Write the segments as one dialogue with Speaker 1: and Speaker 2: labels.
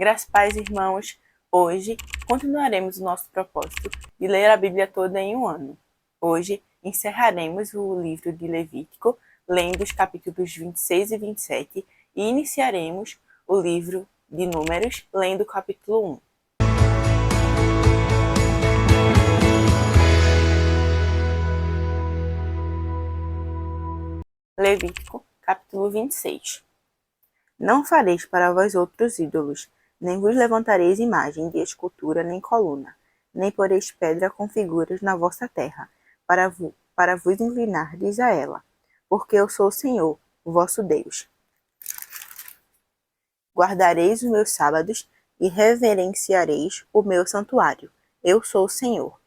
Speaker 1: Graças a Deus, irmãos, hoje continuaremos o nosso propósito de ler a Bíblia toda em um ano. Hoje encerraremos o livro de Levítico, lendo os capítulos 26 e 27, e iniciaremos o livro de Números, lendo o capítulo 1. Levítico, capítulo 26. Não fareis para vós outros ídolos, nem vos levantareis imagem de escultura nem coluna, nem poreis pedra com figuras na vossa terra, para vos inclinardes a ela, porque eu sou o Senhor, o vosso Deus. Guardareis os meus sábados e reverenciareis o meu santuário. Eu sou o Senhor.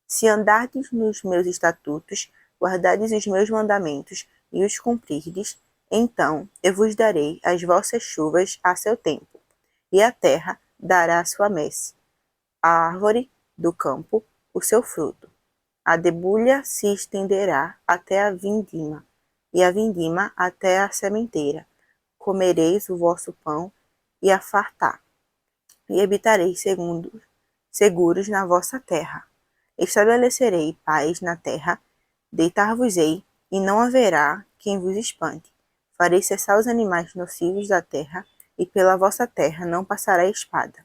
Speaker 1: Se andardes nos meus estatutos, guardardes os meus mandamentos e os cumprirdes, então eu vos darei as vossas chuvas a seu tempo, e a terra dará a sua messe, a árvore do campo o seu fruto. A debulha se estenderá até a vindima, e a vindima até a sementeira. Comereis o vosso pão e a fartar, e habitareis seguros na vossa terra. Estabelecerei paz na terra, deitar-vos-ei, e não haverá quem vos espante. Farei cessar os animais nocivos da terra, e pela vossa terra não passará a espada.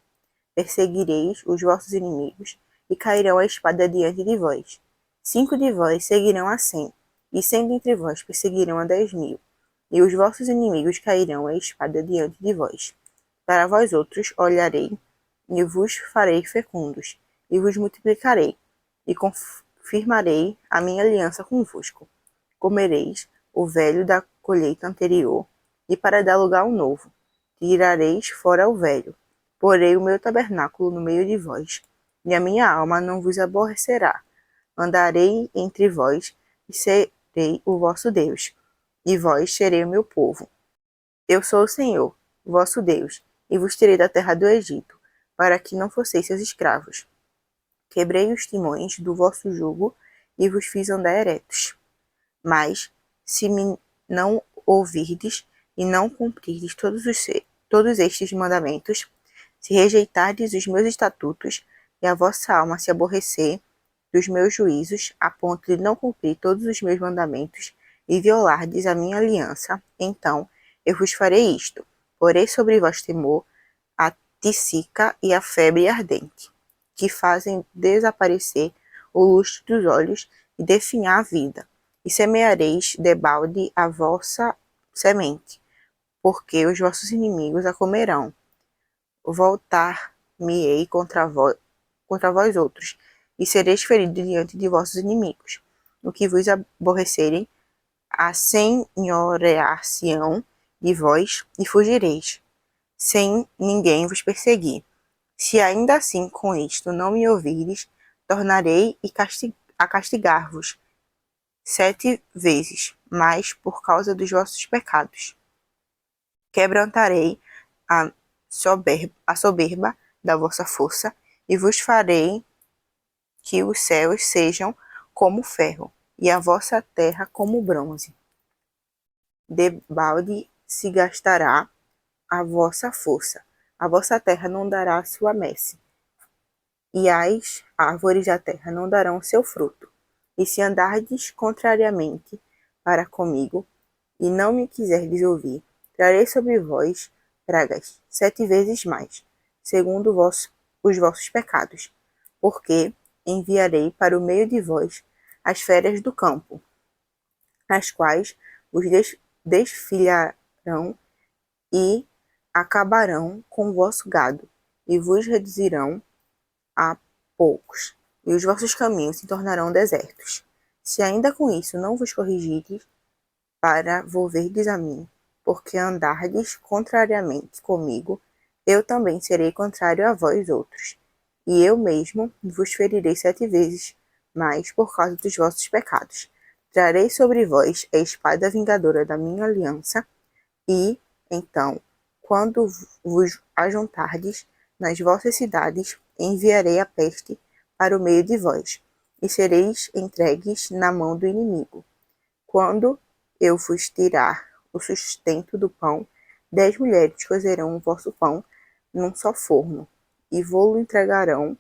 Speaker 1: Perseguireis os vossos inimigos, e cairão a espada diante de vós. 5 de vós seguirão a 100, e 100 dentre vós perseguirão a 10.000, e os vossos inimigos cairão a espada diante de vós. Para vós outros olharei, e vos farei fecundos, e vos multiplicarei, e confirmarei a minha aliança convosco. Comereis o velho da colheita anterior, e para dar lugar ao novo, tirareis fora o velho. Porei o meu tabernáculo no meio de vós, e a minha alma não vos aborrecerá. Andarei entre vós, e serei o vosso Deus, e vós serei o meu povo. Eu sou o Senhor, vosso Deus, e vos tirei da terra do Egito, para que não fosseis seus escravos. Quebrei os timões do vosso jugo e vos fiz andar eretos. Mas, se me não ouvirdes e não cumprirdes todos estes mandamentos, se rejeitardes os meus estatutos e a vossa alma se aborrecer dos meus juízos, a ponto de não cumprir todos os meus mandamentos e violardes a minha aliança, então eu vos farei isto: porei sobre vós temor, a tisica e a febre ardente, que fazem desaparecer o lustre dos olhos e definhar a vida, e semeareis debalde a vossa semente, porque os vossos inimigos a comerão. Voltar-me-ei contra vós outros, e sereis feridos diante de vossos inimigos. No que vos aborrecerem, assenhorear-se-ão de vós, e fugireis, sem ninguém vos perseguir. Se ainda assim com isto não me ouvirdes, tornarei a castigar-vos 7 vezes mais por causa dos vossos pecados. Quebrantarei a soberba da vossa força, e vos farei que os céus sejam como ferro, e a vossa terra como bronze. Debalde se gastará a vossa força, a vossa terra não dará a sua messe, e as árvores da terra não darão seu fruto. E se andardes contrariamente para comigo, e não me quiserdes ouvir, trarei sobre vós pragas 7 vezes mais, segundo os vossos pecados, porque enviarei para o meio de vós as feras do campo, as quais vos desfilharão e acabarão com o vosso gado, e vos reduzirão a poucos, e os vossos caminhos se tornarão desertos. Se ainda com isso não vos corrigirdes, para volverdes a mim, porque andardes contrariamente comigo, eu também serei contrário a vós outros, e eu mesmo vos ferirei 7 vezes mais por causa dos vossos pecados. Trarei sobre vós a espada vingadora da minha aliança, e, então, quando vos ajuntardes nas vossas cidades, enviarei a peste para o meio de vós, e sereis entregues na mão do inimigo. Quando eu vos tirar o sustento do pão, 10 mulheres cozerão o vosso pão num só forno, e vô-lo entregarão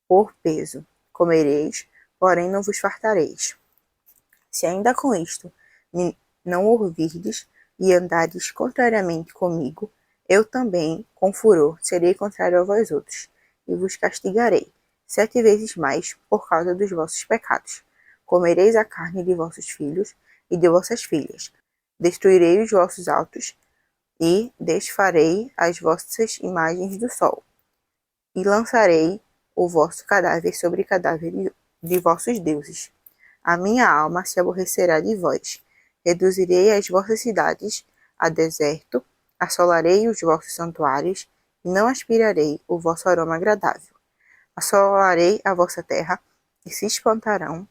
Speaker 1: por peso. Comereis, porém não vos fartareis. Se ainda com isto não ouvirdes e andares contrariamente comigo, eu também, com furor, serei contrário a vós outros, e vos castigarei 7 vezes mais por causa dos vossos pecados. Comereis a carne de vossos filhos e de vossas filhas. Destruirei os vossos altos e desfarei as vossas imagens do sol. E lançarei o vosso cadáver sobre cadáver de vossos deuses. A minha alma se aborrecerá de vós. Reduzirei as vossas cidades a deserto, assolarei os vossos santuários, e não aspirarei o vosso aroma agradável. Assolarei a vossa terra, e se espantarão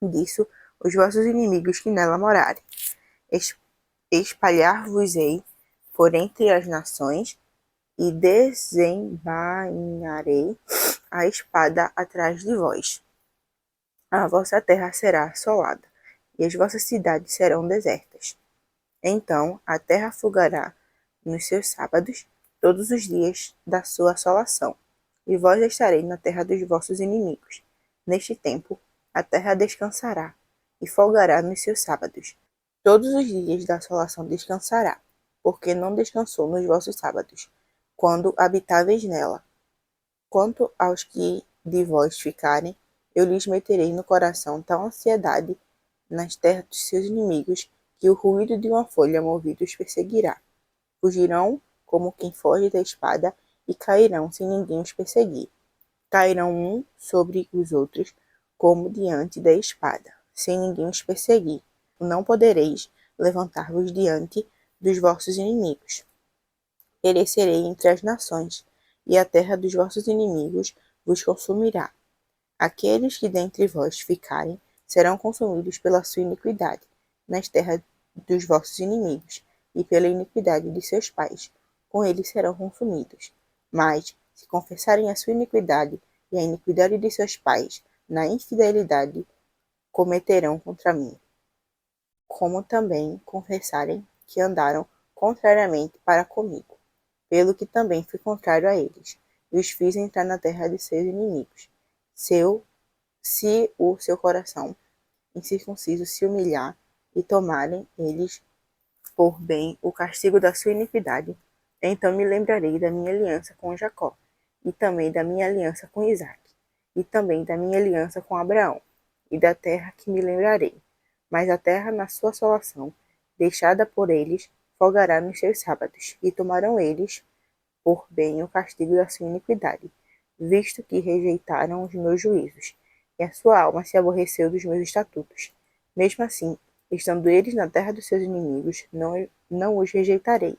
Speaker 1: disso os vossos inimigos que nela morarem. Espalhar-vos-ei por entre as nações, e desembainharei a espada atrás de vós. A vossa terra será assolada, e as vossas cidades serão desertas. Então a terra folgará nos seus sábados, todos os dias da sua assolação, e vós estareis na terra dos vossos inimigos. Neste tempo a terra descansará, e folgará nos seus sábados. Todos os dias da assolação descansará, porque não descansou nos vossos sábados, quando habitáveis nela. Quanto aos que de vós ficarem, eu lhes meterei no coração tal ansiedade nas terras dos seus inimigos, que o ruído de uma folha movida os perseguirá. Fugirão como quem foge da espada, e cairão sem ninguém os perseguir. Cairão uns sobre os outros, como diante da espada, sem ninguém os perseguir. Não podereis levantar-vos diante dos vossos inimigos. Perecerei entre as nações, e a terra dos vossos inimigos vos consumirá. Aqueles que dentre vós ficarem serão consumidos pela sua iniquidade, nas terras dos vossos inimigos, e pela iniquidade de seus pais, com eles serão consumidos. Mas, se confessarem a sua iniquidade e a iniquidade de seus pais, na infidelidade cometerão contra mim, como também confessarem que andaram contrariamente para comigo, pelo que também fui contrário a eles, e os fiz entrar na terra de seus inimigos. Se o seu coração incircunciso se humilhar, e tomarem eles por bem o castigo da sua iniquidade, então me lembrarei da minha aliança com Jacó, e também da minha aliança com Isaque, e também da minha aliança com Abraão, e da terra que me lembrarei. Mas a terra na sua assolação, deixada por eles, folgará nos seus sábados, e tomarão eles por bem o castigo da sua iniquidade, visto que rejeitaram os meus juízos, e a sua alma se aborreceu dos meus estatutos. Mesmo assim, estando eles na terra dos seus inimigos, não os rejeitarei,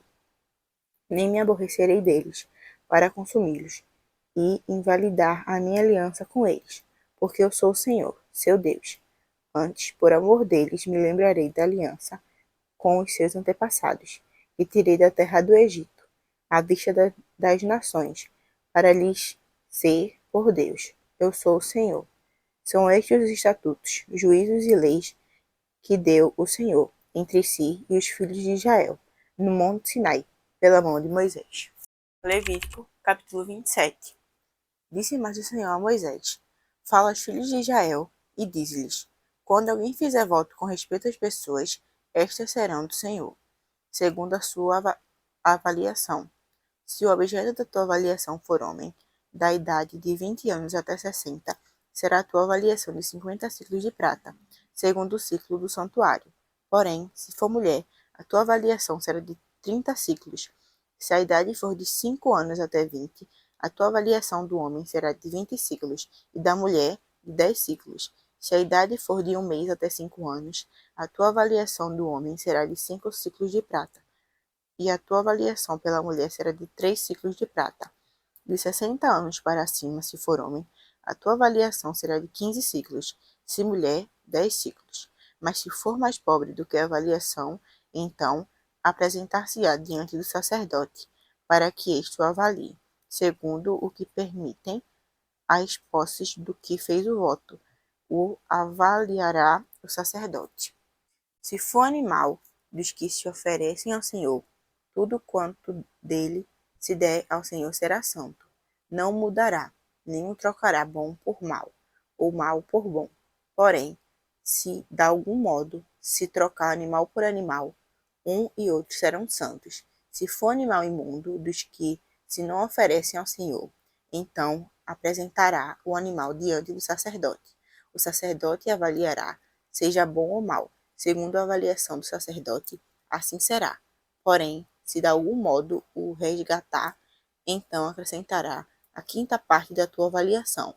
Speaker 1: nem me aborrecerei deles, para consumi-los, e invalidar a minha aliança com eles, porque eu sou o Senhor, seu Deus. Antes, por amor deles, me lembrarei da aliança com os seus antepassados, e tirei da terra do Egito, à vista das nações, para lhes ser por Deus. Eu sou o Senhor. São estes os estatutos, juízos e leis que deu o Senhor entre si e os filhos de Israel, no monte Sinai, pela mão de Moisés. Levítico, capítulo 27. Disse mais o Senhor a Moisés: Fala aos filhos de Israel e diz-lhes: Quando alguém fizer voto com respeito às pessoas, estas serão do Senhor, segundo a sua avaliação. Se o objeto da tua avaliação for homem, da idade de 20 anos até 60, será a tua avaliação de 50 ciclos de prata, segundo o ciclo do santuário. Porém, se for mulher, a tua avaliação será de 30 ciclos. Se a idade for de 5 anos até 20, a tua avaliação do homem será de 20 ciclos, e da mulher, de 10 ciclos. Se a idade for de 1 mês até 5 anos, a tua avaliação do homem será de 5 ciclos de prata, e a tua avaliação pela mulher será de 3 ciclos de prata. De 60 anos para cima, se for homem, a tua avaliação será de 15 ciclos, se mulher, 10 ciclos. Mas se for mais pobre do que a avaliação, então apresentar-se-á diante do sacerdote, para que este o avalie, segundo o que permitem as posses do que fez o voto. O avaliará o sacerdote. Se for animal dos que se oferecem ao Senhor, tudo quanto dele Se der ao Senhor será santo. Não mudará, nem o trocará bom por mal, ou mal por bom. Porém, se de algum modo se trocar animal por animal, um e outro serão santos. Se for animal imundo, dos que se não oferecem ao Senhor, então apresentará o animal diante do sacerdote. O sacerdote avaliará, seja bom ou mal, segundo a avaliação do sacerdote, assim será. Porém, se de algum modo o resgatar, então acrescentará a quinta parte da tua avaliação.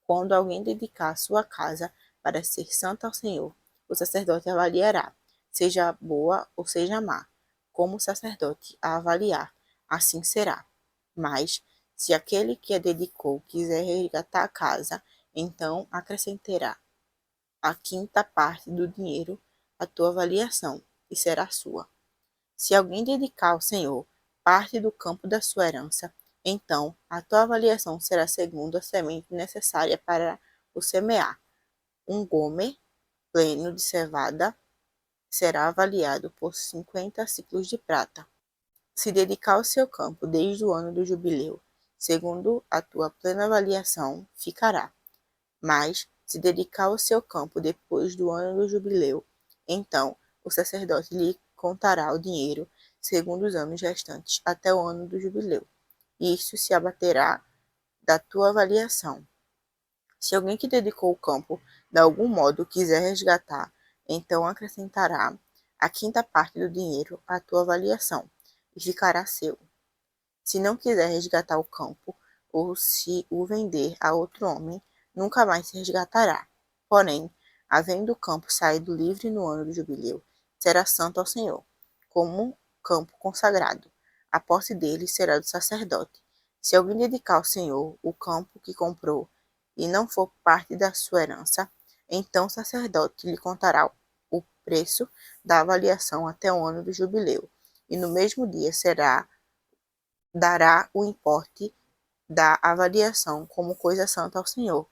Speaker 1: Quando alguém dedicar sua casa para ser santa ao Senhor, o sacerdote avaliará, seja boa ou seja má, como o sacerdote a avaliar, assim será. Mas, se aquele que a dedicou quiser resgatar a casa, então acrescentará a quinta parte do dinheiro à tua avaliação, e será sua. Se alguém dedicar ao Senhor parte do campo da sua herança, então a tua avaliação será segundo a semente necessária para o semear. Um gomer pleno de cevada será avaliado por 50 ciclos de prata. Se dedicar ao seu campo desde o ano do jubileu, segundo a tua plena avaliação, ficará. Mas, se dedicar ao seu campo depois do ano do jubileu, então o sacerdote lhe contará o dinheiro segundo os anos restantes até o ano do jubileu. Isto se abaterá da tua avaliação. Se alguém que dedicou o campo de algum modo quiser resgatar, então acrescentará a quinta parte do dinheiro à tua avaliação, e ficará seu. Se não quiser resgatar o campo, ou se o vender a outro homem, nunca mais se resgatará. Porém, havendo o campo saído livre no ano do jubileu, será santo ao Senhor, como campo consagrado. A posse dele será do sacerdote. Se alguém dedicar ao Senhor o campo que comprou, e não for parte da sua herança, então o sacerdote lhe contará o preço da avaliação até o ano do jubileu, e no mesmo dia dará o importe da avaliação como coisa santa ao Senhor.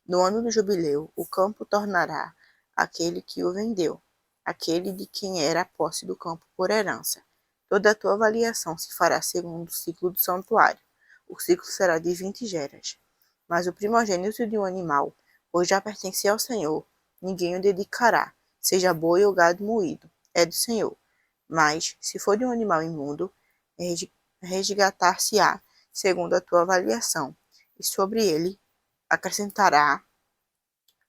Speaker 1: No ano do jubileu, o campo tornará aquele que o vendeu, aquele de quem era a posse do campo por herança. Toda a tua avaliação se fará segundo o ciclo do santuário. O ciclo será de 20 geras. Mas o primogênito de um animal, pois já pertence ao Senhor, ninguém o dedicará, seja boi ou gado moído, é do Senhor. Mas, se for de um animal imundo, resgatar-se-á segundo a tua avaliação, e sobre ele acrescentará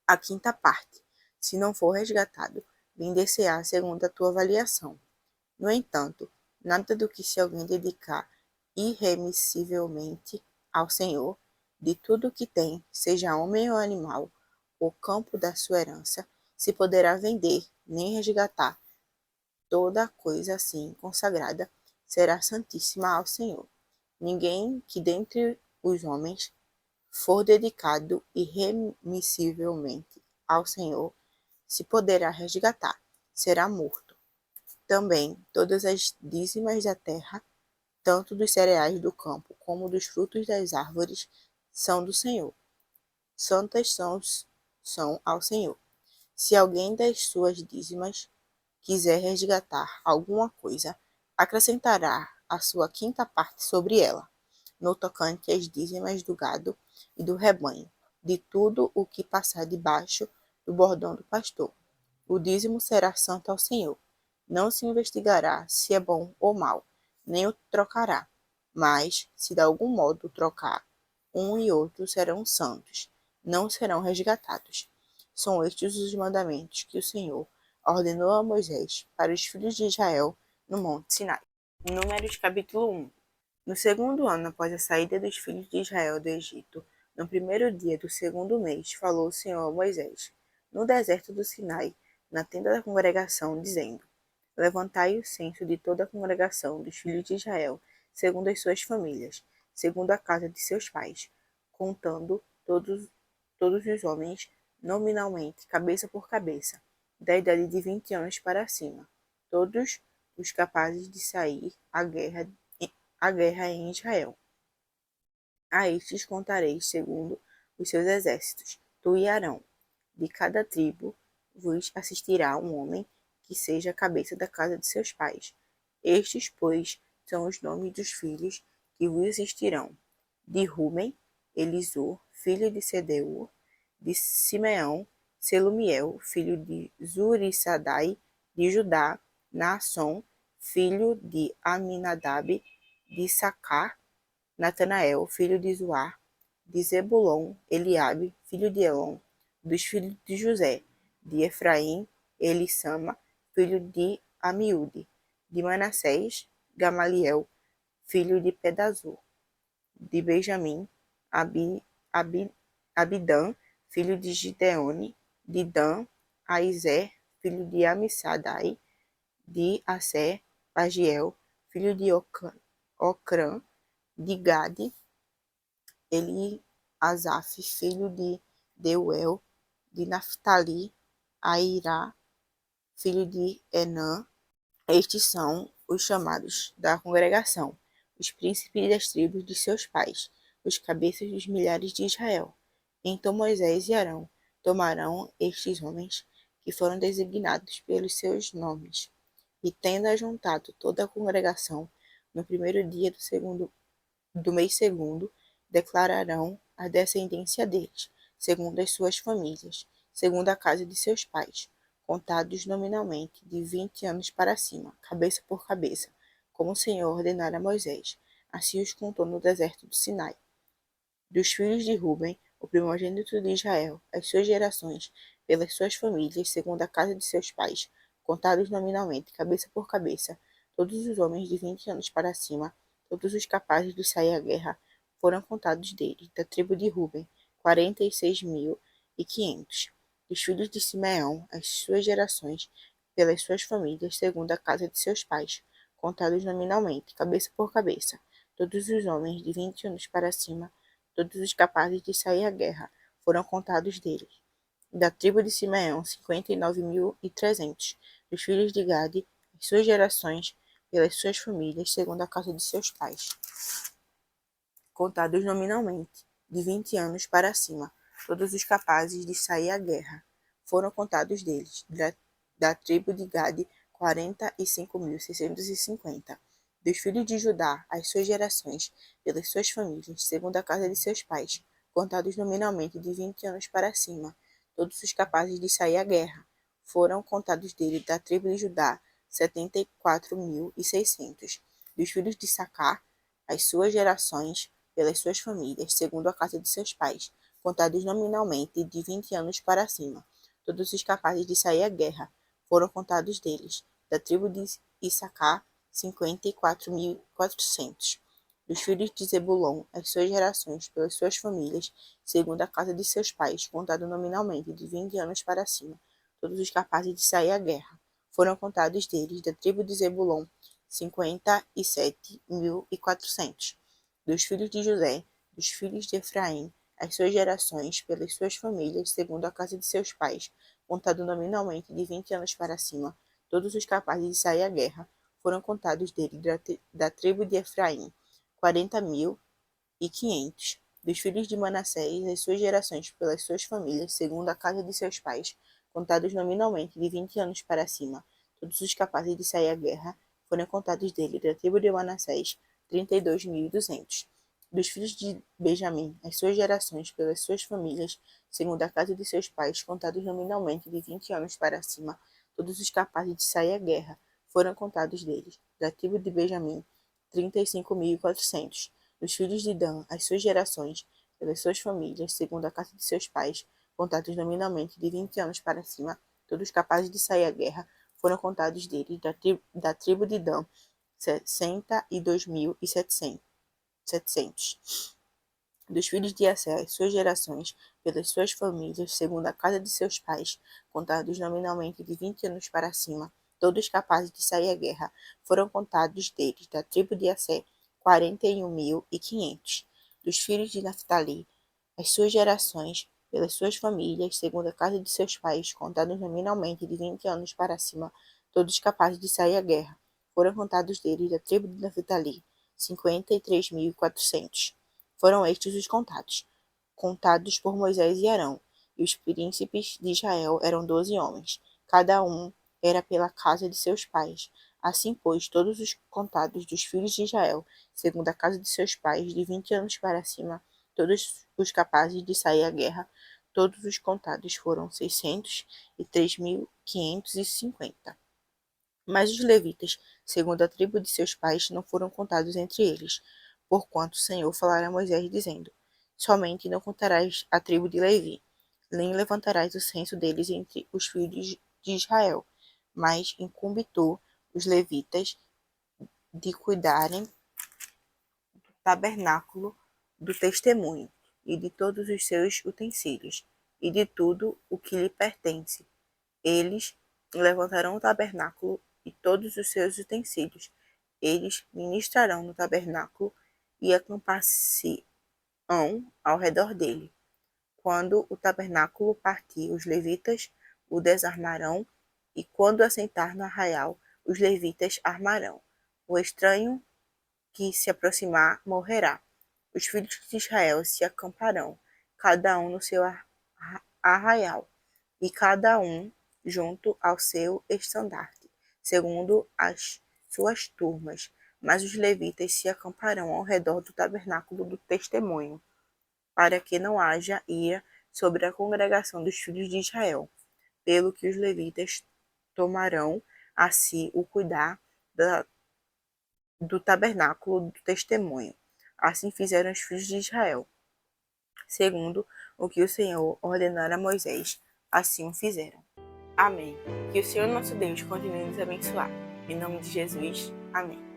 Speaker 1: a quinta parte. Se não for resgatado, vender-se-á segundo a tua avaliação. No entanto, nada do que se alguém dedicar irremissivelmente ao Senhor, de tudo o que tem, seja homem ou animal, o campo da sua herança, se poderá vender, nem resgatar. Toda coisa assim consagrada será santíssima ao Senhor. Ninguém que dentre os homens for dedicado irremissivelmente ao Senhor se poderá resgatar, será morto. Também todas as dízimas da terra, tanto dos cereais do campo como dos frutos das árvores, são do Senhor. Santas são ao Senhor. Se alguém das suas dízimas quiser resgatar alguma coisa, acrescentará a sua quinta parte sobre ela, no tocante às dízimas do gado e do rebanho, de tudo o que passar debaixo do bordão do pastor. O dízimo será santo ao Senhor. Não se investigará se é bom ou mal, nem o trocará. Mas, se de algum modo trocar, um e outro serão santos, não serão resgatados. São estes os mandamentos que o Senhor ordenou a Moisés para os filhos de Israel no Monte Sinai. Números capítulo 1. No segundo ano após a saída dos filhos de Israel do Egito, no primeiro dia do segundo mês, falou o Senhor a Moisés, no deserto do Sinai, na tenda da congregação, dizendo: Levantai o censo de toda a congregação dos filhos de Israel, segundo as suas famílias, segundo a casa de seus pais, contando todos os homens nominalmente, cabeça por cabeça, da idade de 20 anos para cima, todos os capazes de sair à guerra em Israel. A estes contareis segundo os seus exércitos, tu e Arão. De cada tribo vos assistirá um homem que seja a cabeça da casa de seus pais. Estes, pois, são os nomes dos filhos que vos assistirão: de Ruben, Elisur, filho de Sedeur; de Simeão, Selumiel, filho de Zurissadai; de Judá, Naasson, filho de Aminadab; de Sacar, Natanael, filho de Zuar; de Zebulon, Eliabe, filho de Elon; dos filhos de José; de Efraim, Elissama, filho de Amiúde; de Manassés, Gamaliel, filho de Pedazur; de Benjamim, Abidã, filho de Gideone; de Dan, Aizer, filho de Amissadai; de Asser, Pagiel, filho de Ocrã; de Gade, Eliasaf, filho de Deuel; de Naphtali, Airá, filho de Enã. Estes são os chamados da congregação, os príncipes das tribos de seus pais, os cabeças dos milhares de Israel. Então Moisés e Arão tomarão estes homens, que foram designados pelos seus nomes, e tendo ajuntado toda a congregação, no primeiro dia do mês segundo, declararão a descendência deles, segundo as suas famílias, segundo a casa de seus pais, contados nominalmente de 20 anos para cima, cabeça por cabeça, como o Senhor ordenara a Moisés. Assim os contou no deserto do Sinai. Dos filhos de Ruben, o primogênito de Israel, as suas gerações, pelas suas famílias, segundo a casa de seus pais, contados nominalmente, cabeça por cabeça, todos os homens de 20 anos para cima, todos os capazes de sair à guerra, foram contados deles, da tribo de Ruben, 46.500. Dos filhos de Simeão, as suas gerações, pelas suas famílias, segundo a casa de seus pais, contados nominalmente, cabeça por cabeça, todos os homens de 20 anos para cima, todos os capazes de sair à guerra, foram contados deles. Da tribo de Simeão, 59.300. Dos filhos de Gade, as suas gerações, pelas suas famílias, segundo a casa de seus pais, contados nominalmente, de 20 anos para cima, todos os capazes de sair à guerra, foram contados deles. Da tribo de Gade, 45.650. Dos filhos de Judá, as suas gerações, pelas suas famílias, segundo a casa de seus pais, contados nominalmente de 20 anos para cima, todos os capazes de sair à guerra, foram contados dele. Da tribo de Judá, 74.600. Dos filhos de Sacar, as suas gerações, pelas suas famílias, segundo a casa de seus pais, contados nominalmente de 20 anos para cima, todos os capazes de sair à guerra, foram contados deles. Da tribo de Issacar, 54.400. Dos filhos de Zebulon, as suas gerações, pelas suas famílias, segundo a casa de seus pais, contado nominalmente de 20 anos para cima, todos os capazes de sair à guerra, foram contados deles. Da tribo de Zebulon, 57.400. Dos filhos de José, dos filhos de Efraim, as suas gerações, pelas suas famílias, segundo a casa de seus pais, contado nominalmente de 20 anos para cima, todos os capazes de sair à guerra, foram contados dele. Da tribo de Efraim, 40.500. Dos filhos de Manassés, as suas gerações, pelas suas famílias, segundo a casa de seus pais, contados nominalmente de 20 anos para cima, todos os capazes de sair à guerra, foram contados dele. Da tribo de Manassés, 32.200. Dos filhos de Benjamim, as suas gerações, pelas suas famílias, segundo a casa de seus pais, contados nominalmente de 20 anos para cima, todos os capazes de sair à guerra, foram contados deles. Da tribo de Benjamim, 35.400. Dos filhos de Dan, as suas gerações, pelas suas famílias, segundo a casa de seus pais, contados nominalmente de 20 anos para cima, todos capazes de sair à guerra, foram contados deles. Da tribo de Dan, 62.700. Dos filhos de Assé, as suas gerações, pelas suas famílias, segundo a casa de seus pais, contados nominalmente de 20 anos para cima, todos capazes de sair à guerra, foram contados deles. Da tribo de Assé, 41.500. Dos filhos de Naphtali, as suas gerações, pelas suas famílias, segundo a casa de seus pais, contados nominalmente de 20 anos para cima, todos capazes de sair à guerra, foram contados deles. Da tribo de Naphtali, 53.400. Foram estes os contados por Moisés e Arão, e os príncipes de Israel eram 12 homens, cada um era pela casa de seus pais, Assim, pois, todos os contados dos filhos de Israel, segundo a casa de seus pais, de 20 anos para cima, todos os capazes de sair à guerra, todos os contados foram 603.550. Mas os levitas, segundo a tribo de seus pais, não foram contados entre eles, porquanto o Senhor falara a Moisés, dizendo: Somente não contarás a tribo de Levi, nem levantarás o censo deles entre os filhos de Israel, mas incumbitou os levitas de cuidarem do tabernáculo do testemunho, e de todos os seus utensílios, e de tudo o que lhe pertence. Eles levantarão o tabernáculo e todos os seus utensílios. Eles ministrarão no tabernáculo e acampar-se-ão ao redor dele. Quando o tabernáculo partir, os levitas o desarmarão, e quando assentar no arraial, os levitas armarão. O estranho que se aproximar morrerá. Os filhos de Israel se acamparão, cada um no seu arraial, e cada um junto ao seu estandarte, segundo as suas turmas. Mas os levitas se acamparão ao redor do tabernáculo do testemunho, para que não haja ira sobre a congregação dos filhos de Israel, pelo que os levitas tomarão a si o cuidar do tabernáculo do testemunho. Assim fizeram os filhos de Israel, segundo o que o Senhor ordenara a Moisés, assim o fizeram. Amém. Que o Senhor nosso Deus continue nos abençoar. Em nome de Jesus. Amém.